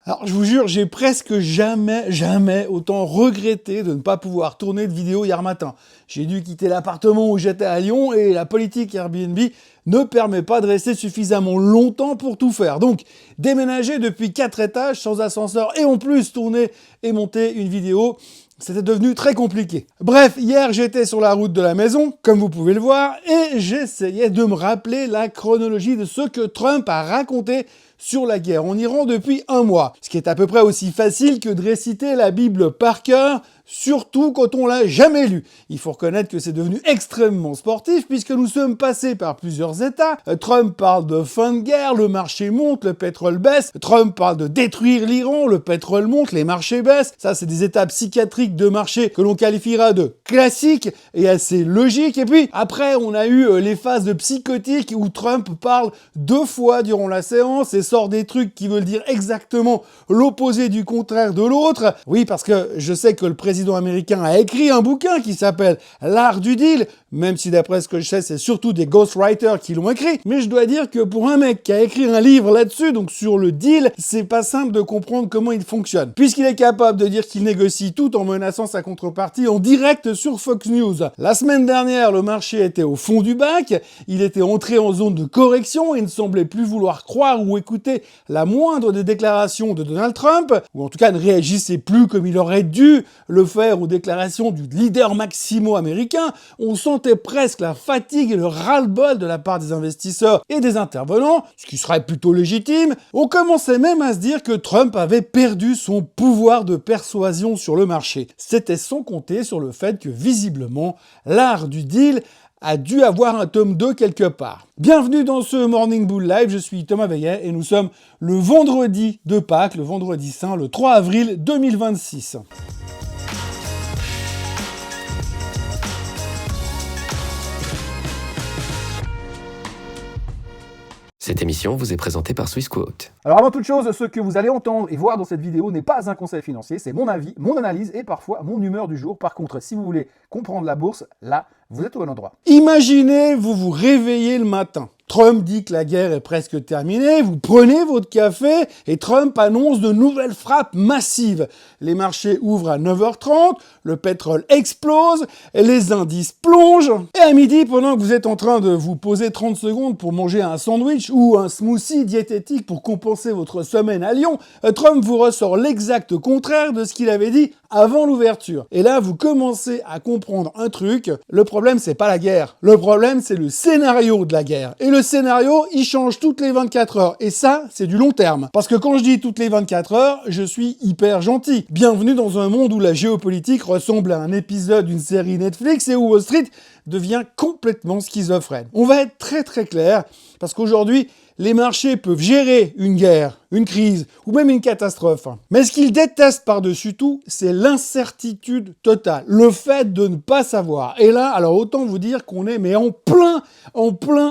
Alors je vous jure, j'ai presque jamais autant regretté de ne pas pouvoir tourner de vidéo hier matin. J'ai dû quitter l'appartement où j'étais à Lyon et la politique Airbnb ne permet pas de rester suffisamment longtemps pour tout faire. Donc déménager depuis 4 étages sans ascenseur et en plus tourner et monter une vidéo, c'était devenu très compliqué. Bref, hier j'étais sur la route de la maison, comme vous pouvez le voir, et j'essayais de me rappeler la chronologie de ce que Trump a raconté sur la guerre en Iran depuis 1 mois. Ce qui est à peu près aussi facile que de réciter la Bible par cœur, surtout quand on l'a jamais lu. Il faut reconnaître que c'est devenu extrêmement sportif puisque nous sommes passés par plusieurs états. Trump parle de fin de guerre, le marché monte, le pétrole baisse. Trump parle de détruire l'Iran, le pétrole monte, les marchés baissent. Ça, c'est des étapes psychiatriques de marché que l'on qualifiera de classiques et assez logiques. Et puis, après, on a eu les phases de psychotique où Trump parle 2 fois durant la séance et sort des trucs qui veulent dire exactement l'opposé du contraire de l'autre. Oui, parce que je sais que le président américain a écrit un bouquin qui s'appelle L'art du deal, même si d'après ce que je sais, c'est surtout des ghostwriters qui l'ont écrit. Mais je dois dire que pour un mec qui a écrit un livre là-dessus, donc sur le deal, c'est pas simple de comprendre comment il fonctionne. Puisqu'il est capable de dire qu'il négocie tout en menaçant sa contrepartie en direct sur Fox News. La semaine dernière, le marché était au fond du bac, il était entré en zone de correction et ne semblait plus vouloir croire ou écouter la moindre des déclarations de Donald Trump, ou en tout cas ne réagissait plus comme il aurait dû le faire aux déclarations du leader maximo américain. On sentait presque la fatigue et le ras-le-bol de la part des investisseurs et des intervenants, ce qui serait plutôt légitime. On commençait même à se dire que Trump avait perdu son pouvoir de persuasion sur le marché. C'était sans compter sur le fait que visiblement, l'art du deal a dû avoir un tome 2 quelque part. Bienvenue dans ce Morning Bull Live, je suis Thomas Veillet et nous sommes le vendredi de Pâques, le vendredi saint, le 3 avril 2026. Cette émission vous est présentée par Swissquote. Alors avant toute chose, ce que vous allez entendre et voir dans cette vidéo n'est pas un conseil financier, c'est mon avis, mon analyse et parfois mon humeur du jour. Par contre, si vous voulez comprendre la bourse, là, vous êtes au bon endroit. Imaginez, vous vous réveillez le matin. Trump dit que la guerre est presque terminée, vous prenez votre café et Trump annonce de nouvelles frappes massives. Les marchés ouvrent à 9h30, le pétrole explose, les indices plongent. Et à midi, pendant que vous êtes en train de vous poser 30 secondes pour manger un sandwich ou un smoothie diététique pour compenser votre semaine à Lyon, Trump vous ressort l'exact contraire de ce qu'il avait dit avant l'ouverture. Et là, vous commencez à comprendre un truc. Le problème, c'est pas la guerre. Le problème, c'est le scénario de la guerre. Et le scénario, il change toutes les 24 heures. Et ça, c'est du long terme. Parce que quand je dis toutes les 24 heures, je suis hyper gentil. Bienvenue dans un monde où la géopolitique ressemble à un épisode d'une série Netflix et où Wall Street devient complètement schizophrène. On va être très très clair, parce qu'aujourd'hui, les marchés peuvent gérer une guerre, une crise ou même une catastrophe. Mais ce qu'ils détestent par-dessus tout, c'est l'incertitude totale, le fait de ne pas savoir. Et là, alors autant vous dire qu'on est mais en plein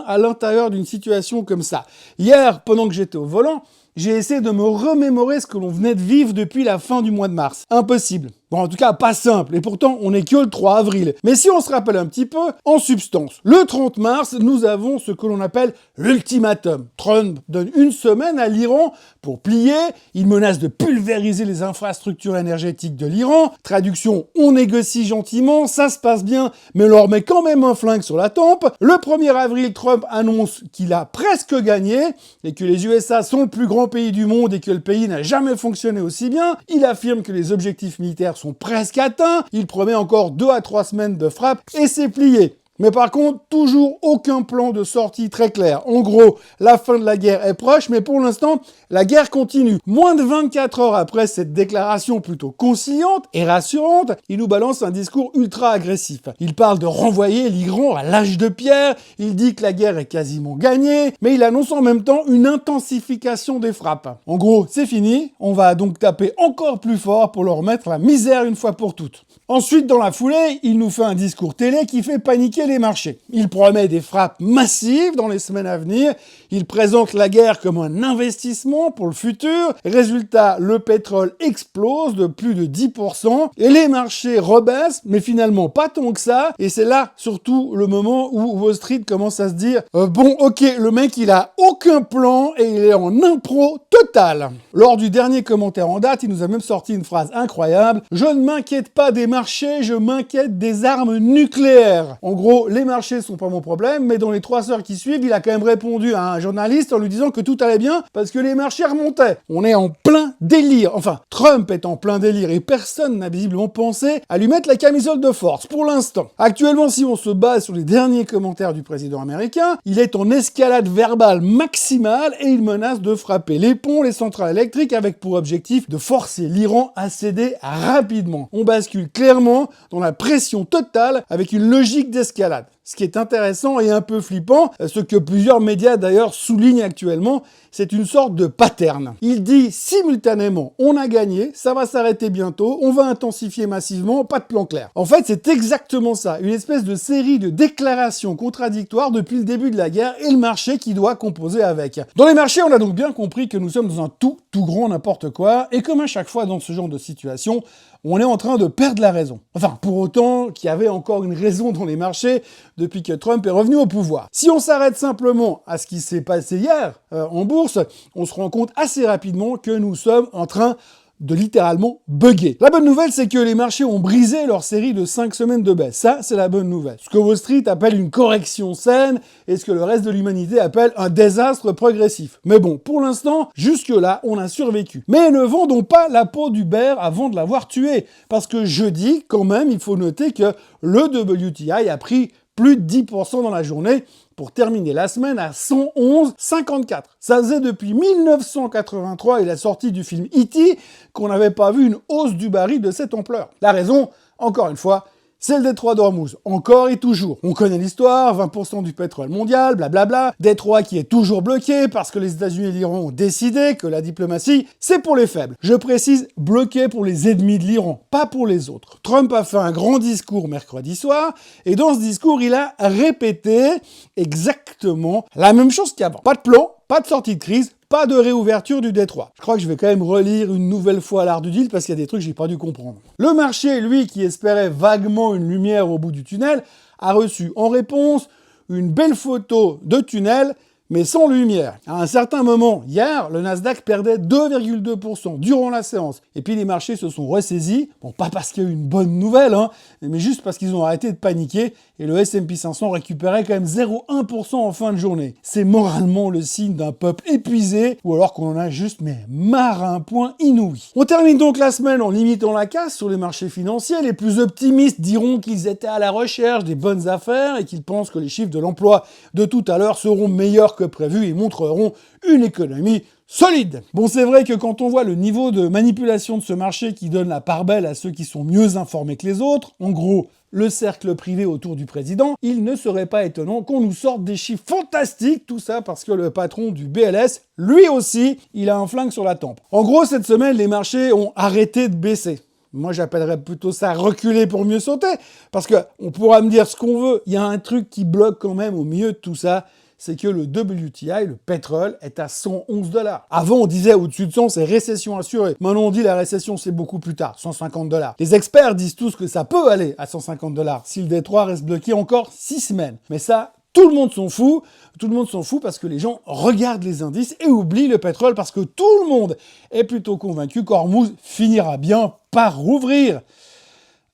à l'intérieur d'une situation comme ça. Hier, pendant que j'étais au volant, j'ai essayé de me remémorer ce que l'on venait de vivre depuis la fin du mois de mars. Impossible. Bon, en tout cas, pas simple. Et pourtant, on n'est que le 3 avril. Mais si on se rappelle un petit peu, en substance, le 30 mars, nous avons ce que l'on appelle l'ultimatum. Trump donne 1 semaine à l'Iran pour plier. Il menace de pulvériser les infrastructures énergétiques de l'Iran. Traduction, on négocie gentiment, ça se passe bien, mais on leur met quand même un flingue sur la tempe. Le 1er avril, Trump annonce qu'il a presque gagné et que les USA sont le plus grand pays du monde et que le pays n'a jamais fonctionné aussi bien. Il affirme que les objectifs militaires sont presque atteints. Il promet encore 2 à 3 semaines de frappe et c'est plié. Mais par contre, toujours aucun plan de sortie très clair. En gros, la fin de la guerre est proche, mais pour l'instant, la guerre continue. Moins de 24 heures après cette déclaration plutôt conciliante et rassurante, il nous balance un discours ultra agressif. Il parle de renvoyer l'Iran à l'âge de pierre, il dit que la guerre est quasiment gagnée, mais il annonce en même temps une intensification des frappes. En gros, c'est fini, on va donc taper encore plus fort pour leur mettre la misère une fois pour toutes. Ensuite, dans la foulée, il nous fait un discours télé qui fait paniquer paniquer les marchés. Il promet des frappes massives dans les semaines à venir. Il présente la guerre comme un investissement pour le futur. Résultat, le pétrole explose de plus de 10% et les marchés rebaissent, mais finalement pas tant que ça. Et c'est là, surtout, le moment où Wall Street commence à se dire bon, ok, le mec, il a aucun plan et il est en impro total. Lors du dernier commentaire en date, il nous a même sorti une phrase incroyable. Je ne m'inquiète pas des marchés, je m'inquiète des armes nucléaires. En gros, les marchés sont pas mon problème, mais dans les 3 heures qui suivent, il a quand même répondu à un journaliste en lui disant que tout allait bien parce que les marchés remontaient. On est en plein délire. Enfin, Trump est en plein délire et personne n'a visiblement pensé à lui mettre la camisole de force pour l'instant. Actuellement, si on se base sur les derniers commentaires du président américain, il est en escalade verbale maximale et il menace de frapper les ponts, les centrales électriques avec pour objectif de forcer l'Iran à céder rapidement. On bascule clairement dans la pression totale avec une logique d'escalade. Ce qui est intéressant et un peu flippant, ce que plusieurs médias d'ailleurs soulignent actuellement, c'est une sorte de pattern. Il dit simultanément, on a gagné, ça va s'arrêter bientôt, on va intensifier massivement, pas de plan clair. En fait, c'est exactement ça, une espèce de série de déclarations contradictoires depuis le début de la guerre et le marché qui doit composer avec. Dans les marchés, on a donc bien compris que nous sommes dans un tout grand n'importe quoi, et comme à chaque fois dans ce genre de situation, on est en train de perdre la raison. Enfin, pour autant qu'il y avait encore une raison dans les marchés depuis que Trump est revenu au pouvoir. Si on s'arrête simplement à ce qui s'est passé hier en bourse, on se rend compte assez rapidement que nous sommes en train de littéralement bugger. La bonne nouvelle, c'est que les marchés ont brisé leur série de 5 semaines de baisse. Ça, c'est la bonne nouvelle. Ce que Wall Street appelle une correction saine et ce que le reste de l'humanité appelle un désastre progressif. Mais bon, pour l'instant, jusque-là, on a survécu. Mais ne vendons pas la peau du beurre avant de l'avoir tué. Parce que jeudi, quand même, il faut noter que le WTI a pris plus de 10% dans la journée, pour terminer la semaine à 111,54. Ça faisait depuis 1983 et la sortie du film E.T. qu'on n'avait pas vu une hausse du baril de cette ampleur. La raison, encore une fois, c'est le détroit d'Ormuz, encore et toujours. On connaît l'histoire, 20% du pétrole mondial, blablabla. Détroit qui est toujours bloqué parce que les États-Unis et l'Iran ont décidé que la diplomatie, c'est pour les faibles. Je précise, bloqué pour les ennemis de l'Iran, pas pour les autres. Trump a fait un grand discours mercredi soir, et dans ce discours, il a répété exactement la même chose qu'avant. Pas de plan, pas de sortie de crise, pas de réouverture du détroit. Je crois que je vais quand même relire une nouvelle fois l'art du deal parce qu'il y a des trucs que j'ai pas dû comprendre. Le marché, lui, qui espérait vaguement une lumière au bout du tunnel, a reçu en réponse une belle photo de tunnel, mais sans lumière. À un certain moment, hier, le Nasdaq perdait 2,2% durant la séance. Et puis les marchés se sont ressaisis, bon, pas parce qu'il y a eu une bonne nouvelle, mais juste parce qu'ils ont arrêté de paniquer, et le S&P 500 récupérait quand même 0,1% en fin de journée. C'est moralement le signe d'un peuple épuisé, ou alors qu'on en a juste, marre à un point inouï. On termine donc la semaine en limitant la casse sur les marchés financiers. Les plus optimistes diront qu'ils étaient à la recherche des bonnes affaires, et qu'ils pensent que les chiffres de l'emploi de tout à l'heure seront meilleurs que prévu et montreront une économie solide. Bon, c'est vrai que quand on voit le niveau de manipulation de ce marché qui donne la part belle à ceux qui sont mieux informés que les autres, en gros, le cercle privé autour du président, il ne serait pas étonnant qu'on nous sorte des chiffres fantastiques, tout ça parce que le patron du BLS, lui aussi, il a un flingue sur la tempe. En gros, cette semaine, les marchés ont arrêté de baisser. Moi, j'appellerais plutôt ça reculer pour mieux sauter, parce que on pourra me dire ce qu'on veut, il y a un truc qui bloque quand même au milieu de tout ça, c'est que le WTI, le pétrole, est à 111 $. Avant, on disait au-dessus de 100, c'est récession assurée. Maintenant, on dit la récession, c'est beaucoup plus tard, 150 $. Les experts disent tous que ça peut aller à 150 $ si le détroit reste bloqué encore 6 semaines. Mais ça, tout le monde s'en fout. Tout le monde s'en fout parce que les gens regardent les indices et oublient le pétrole parce que tout le monde est plutôt convaincu qu'Ormuz finira bien par rouvrir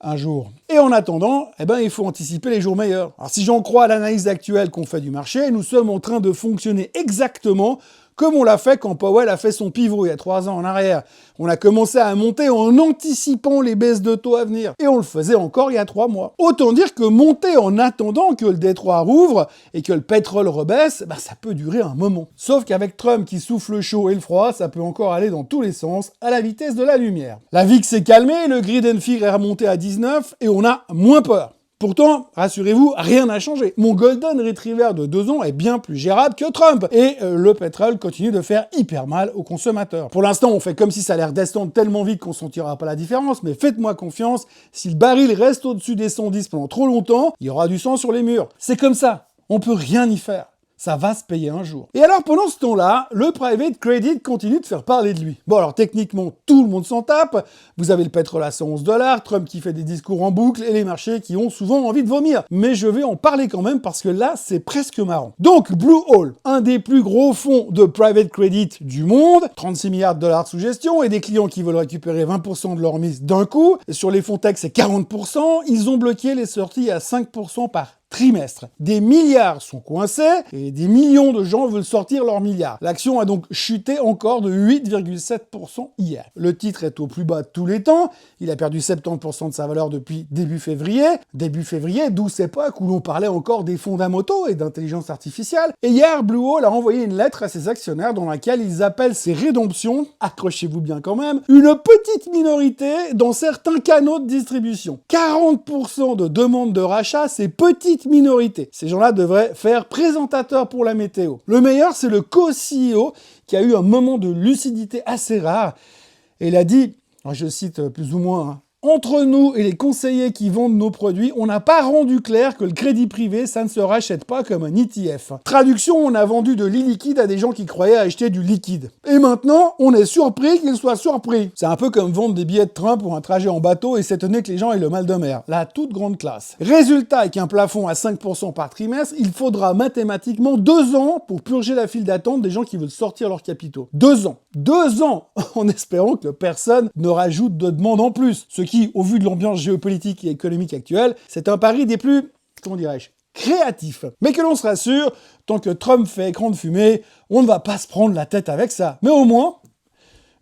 un jour. Et en attendant, il faut anticiper les jours meilleurs. Alors si j'en crois à l'analyse actuelle qu'on fait du marché, nous sommes en train de fonctionner exactement comme on l'a fait quand Powell a fait son pivot il y a 3 ans en arrière. On a commencé à monter en anticipant les baisses de taux à venir. Et on le faisait encore il y a 3 mois. Autant dire que monter en attendant que le détroit rouvre et que le pétrole rebaisse, ça peut durer un moment. Sauf qu'avec Trump qui souffle le chaud et le froid, ça peut encore aller dans tous les sens à la vitesse de la lumière. La VIX s'est calmée, le Greed and Fear est remonté à 19 et on a moins peur. Pourtant, rassurez-vous, rien n'a changé. Mon Golden Retriever de 2 ans est bien plus gérable que Trump. Et le pétrole continue de faire hyper mal aux consommateurs. Pour l'instant, on fait comme si ça allait redescendre tellement vite qu'on ne sentira pas la différence, mais faites-moi confiance, si le baril reste au-dessus des 110 pendant trop longtemps, il y aura du sang sur les murs. C'est comme ça, on peut rien y faire. Ça va se payer un jour. Et alors, pendant ce temps-là, le private credit continue de faire parler de lui. Bon, alors techniquement, tout le monde s'en tape. Vous avez le pétrole à 111 $, Trump qui fait des discours en boucle et les marchés qui ont souvent envie de vomir. Mais je vais en parler quand même parce que là, c'est presque marrant. Donc, Blue Hole, un des plus gros fonds de private credit du monde, 36 milliards de $ sous gestion et des clients qui veulent récupérer 20% de leur mise d'un coup. Et sur les fonds tech, c'est 40%. Ils ont bloqué les sorties à 5% par trimestre. Des milliards sont coincés et des millions de gens veulent sortir leurs milliards. L'action a donc chuté encore de 8,7% hier. Le titre est au plus bas de tous les temps. Il a perdu 70% de sa valeur depuis début février. Début février, douce époque où l'on parlait encore des fondamentaux et d'intelligence artificielle. Et hier, Blue Hole a envoyé une lettre à ses actionnaires dans laquelle ils appellent ces rédemptions, accrochez-vous bien quand même, une petite minorité dans certains canaux de distribution. 40% de demandes de rachat, c'est petite minorité. Ces gens-là devraient faire présentateur pour la météo. Le meilleur, c'est le co-CEO qui a eu un moment de lucidité assez rare. Et il a dit, je cite plus ou moins, entre nous et les conseillers qui vendent nos produits, on n'a pas rendu clair que le crédit privé, ça ne se rachète pas comme un ETF. Traduction, on a vendu de l'e-liquide à des gens qui croyaient acheter du liquide. Et maintenant, on est surpris qu'ils soient surpris. C'est un peu comme vendre des billets de train pour un trajet en bateau et s'étonner que les gens aient le mal de mer. La toute grande classe. Résultat, avec un plafond à 5% par trimestre, il faudra mathématiquement 2 ans pour purger la file d'attente des gens qui veulent sortir leurs capitaux. 2 ans. 2 ans en espérant que personne ne rajoute de demande en plus. Ce qui, au vu de l'ambiance géopolitique et économique actuelle, c'est un pari des plus, comment dirais-je, créatifs. Mais que l'on se rassure, tant que Trump fait écran de fumée, on ne va pas se prendre la tête avec ça. Mais au moins,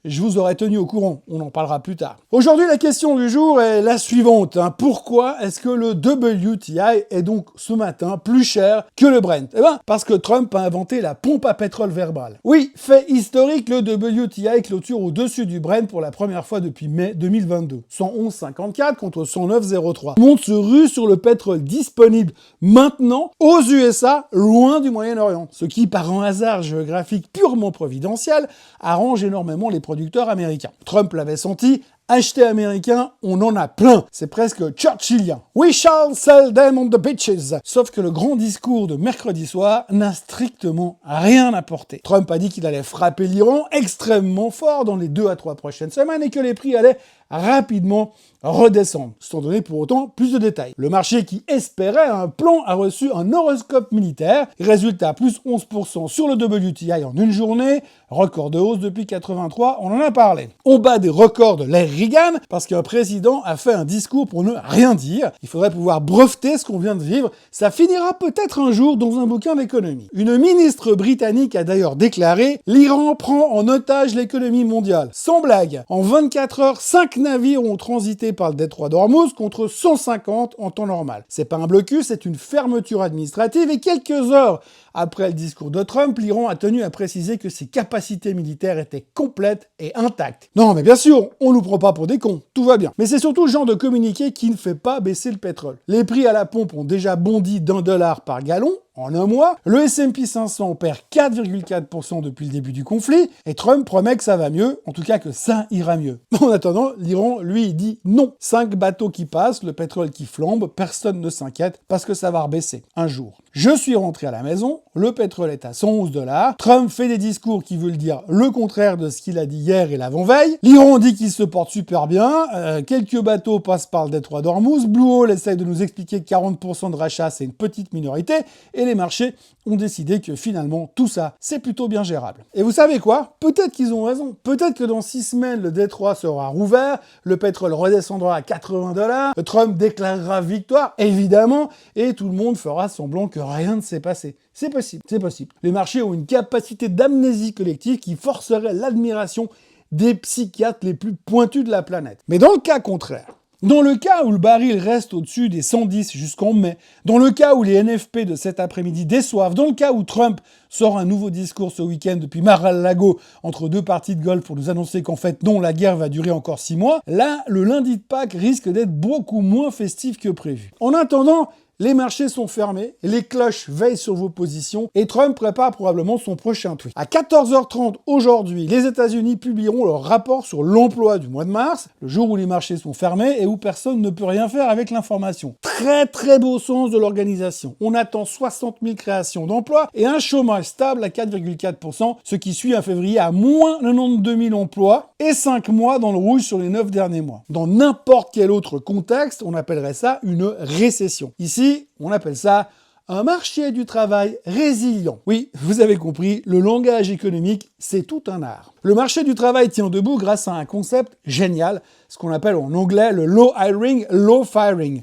je vous aurais tenu au courant, on en parlera plus tard. Aujourd'hui, la question du jour est la suivante. Pourquoi est-ce que le WTI est donc ce matin plus cher que le Brent? Eh bien, parce que Trump a inventé la pompe à pétrole verbale. Oui, fait historique, le WTI clôture au-dessus du Brent pour la première fois depuis mai 2022. 111,54 contre 109,03. Le monde se rue sur le pétrole disponible maintenant aux USA, loin du Moyen-Orient. Ce qui, par un hasard géographique purement providentiel, arrange énormément les producteurs américains. Trump l'avait senti, acheter américain, on en a plein. C'est presque churchillien. We shall sell them on the beaches. Sauf que le grand discours de mercredi soir n'a strictement rien apporté. Trump a dit qu'il allait frapper l'Iran extrêmement fort dans les 2 à 3 prochaines semaines et que les prix allaient rapidement redescendre, sans donner pour autant plus de détails. Le marché qui espérait un plan a reçu un horoscope militaire, résultat plus 11% sur le WTI en une journée, record de hausse depuis 83, on en a parlé. On bat des records de l'ère Reagan parce qu'un président a fait un discours pour ne rien dire. Il faudrait pouvoir breveter ce qu'on vient de vivre, ça finira peut-être un jour dans un bouquin d'économie. Une ministre britannique a d'ailleurs déclaré « L'Iran prend en otage l'économie mondiale ». Sans blague, en 24 heures, 5 navires ont transité par le détroit d'Ormuz contre 150 en temps normal. C'est pas un blocus, c'est une fermeture administrative et quelques heures après le discours de Trump, l'Iran a tenu à préciser que ses capacités militaires étaient complètes et intactes. Non, mais bien sûr, on nous prend pas pour des cons, tout va bien. Mais c'est surtout le genre de communiqué qui ne fait pas baisser le pétrole. Les prix à la pompe ont déjà bondi d'$1 par gallon en un mois, le S&P 500 perd 4,4% depuis le début du conflit, et Trump promet que ça va mieux, en tout cas que ça ira mieux. En attendant, l'Iran, lui, il dit non. 5 bateaux qui passent, le pétrole qui flambe, personne ne s'inquiète, parce que ça va rebaisser, un jour. Je suis rentré à la maison, le pétrole est à 111 $, Trump fait des discours qui veulent dire le contraire de ce qu'il a dit hier et l'avant-veille, l'Iran dit qu'il se porte super bien, quelques bateaux passent par le détroit d'Ormuz, Blue Hole essaye de nous expliquer que 40% de rachat c'est une petite minorité, et les marchés ont décidé que finalement tout ça c'est plutôt bien gérable. Et vous savez quoi? Peut-être qu'ils ont raison, peut-être que dans 6 semaines le détroit sera rouvert, le pétrole redescendra à 80 $, Trump déclarera victoire, évidemment, et tout le monde fera semblant que rien ne s'est passé. C'est possible, c'est possible. Les marchés ont une capacité d'amnésie collective qui forcerait l'admiration des psychiatres les plus pointus de la planète. Mais dans le cas contraire, Dans le cas où le baril reste au-dessus des 110 jusqu'en mai, dans le cas où les NFP de cet après-midi déçoivent, dans le cas où Trump sort un nouveau discours ce week-end depuis Mar-a-Lago entre deux parties de golf pour nous annoncer qu'en fait non, la guerre va durer encore 6 mois, là, le lundi de Pâques risque d'être beaucoup moins festif que prévu. En attendant, les marchés sont fermés, les cloches veillent sur vos positions et Trump prépare probablement son prochain tweet. À 14h30 aujourd'hui, les États-Unis publieront leur rapport sur l'emploi du mois de mars, le jour où les marchés sont fermés et où personne ne peut rien faire avec l'information. Très beau sens de l'organisation. On attend 60 000 créations d'emplois et un chômage stable à 4,4%, ce qui suit un février à moins 92 000 emplois et 5 mois dans le rouge sur les 9 derniers mois. Dans n'importe quel autre contexte, on appellerait ça une récession. Ici, on appelle ça un marché du travail résilient. Oui, vous avez compris, le langage économique, c'est tout un art. Le marché du travail tient debout grâce à un concept génial, ce qu'on appelle en anglais le low hiring, low firing.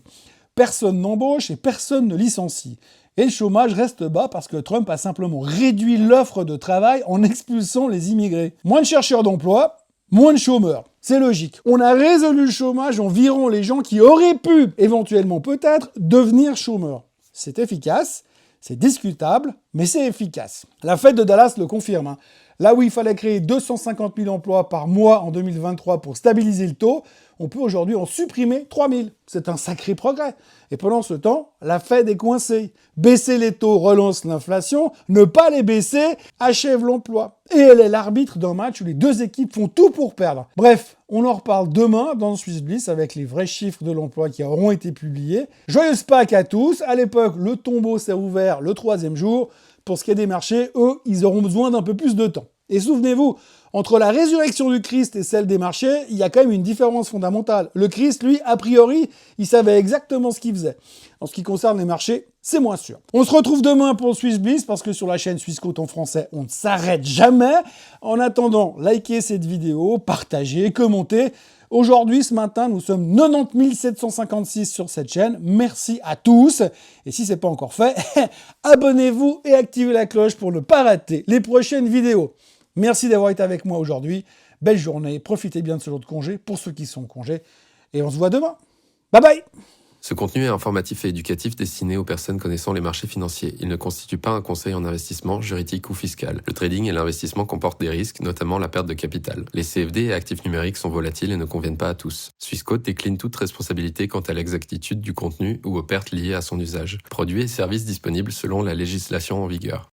Personne n'embauche et personne ne licencie. Et le chômage reste bas parce que Trump a simplement réduit l'offre de travail en expulsant les immigrés. Moins de chercheurs d'emploi, moins de chômeurs. C'est logique. On a résolu le chômage en virant les gens qui auraient pu, éventuellement peut-être, devenir chômeurs. C'est efficace, c'est discutable, mais c'est efficace. La fête de Dallas le confirme. Là où il fallait créer 250 000 emplois par mois en 2023 pour stabiliser le taux, on peut aujourd'hui en supprimer 3 000. C'est un sacré progrès. Et pendant ce temps, la Fed est coincée. Baisser les taux relance l'inflation, ne pas les baisser achève l'emploi. Et elle est l'arbitre d'un match où les deux équipes font tout pour perdre. Bref, on en reparle demain dans le Swiss Bliss avec les vrais chiffres de l'emploi qui auront été publiés. Joyeuse Pâques à tous. À l'époque, le tombeau s'est ouvert le 3e jour. Pour ce qui est des marchés, eux, ils auront besoin d'un peu plus de temps. Et souvenez-vous, entre la résurrection du Christ et celle des marchés, il y a quand même une différence fondamentale. Le Christ, lui, a priori, il savait exactement ce qu'il faisait. En ce qui concerne les marchés, c'est moins sûr. On se retrouve demain pour le Swiss Bliss, parce que sur la chaîne Swissquote en français, on ne s'arrête jamais. En attendant, likez cette vidéo, partagez, commentez. Aujourd'hui, ce matin, nous sommes 90 756 sur cette chaîne. Merci à tous. Et si ce n'est pas encore fait, abonnez-vous et activez la cloche pour ne pas rater les prochaines vidéos. Merci d'avoir été avec moi aujourd'hui. Belle journée. Profitez bien de ce jour de congé pour ceux qui sont en congé. Et on se voit demain. Bye bye! Ce contenu est informatif et éducatif destiné aux personnes connaissant les marchés financiers. Il ne constitue pas un conseil en investissement, juridique ou fiscal. Le trading et l'investissement comportent des risques, notamment la perte de capital. Les CFD et actifs numériques sont volatiles et ne conviennent pas à tous. Swissquote décline toute responsabilité quant à l'exactitude du contenu ou aux pertes liées à son usage. Produits et services disponibles selon la législation en vigueur.